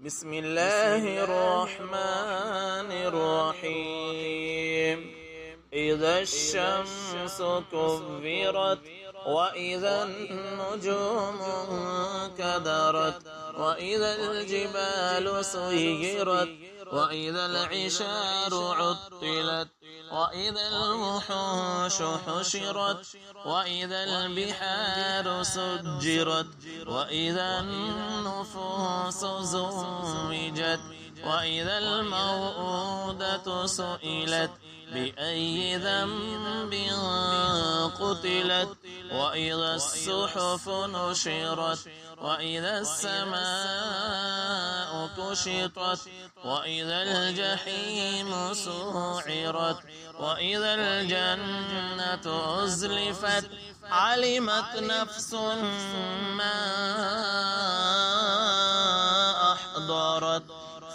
بسم الله الرحمن الرحيم إذا الشمس كورت وإذا النجوم انكدرت وإذا الجبال سيرت وإذا العشار عطلت وإذا الوحوش حشرت وإذا البحار سجرت وإذا النفوس زوجت وإذا الموءودة سئلت بأي ذنب قتلت وإذا الصحف نشرت وإذا السماء كشطت وإذا الجحيم سعرت وإذا الجنة أزلفت علمت نفس ما أحضرت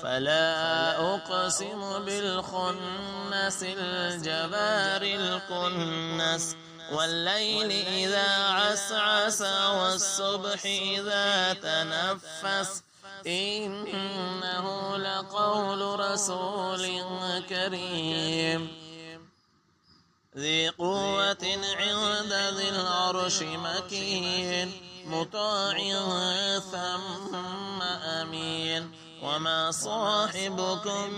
فلا أقسم بالخنس الجوار الكنس والليل إذا عسعس والصبح إذا تنفس إنه لقول رسول كريم ذي قوة عند ذي العرش مكين مطاع ثم أمين وما صاحبكم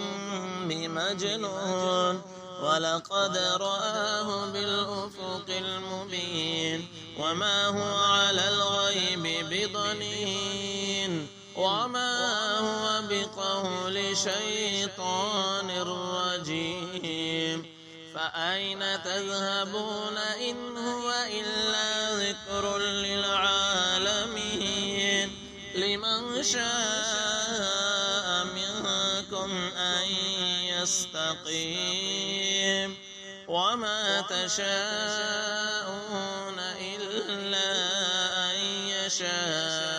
بمجنون ولقد رآه بالأفق المبين وما هو على الغيب بضنين وما هو بقول شيطان رجيم فأين تذهبون إن هو إلا ذكر للعالمين لمن شاء منكم أن يستقيم وما تشاءون إلا أن يشاء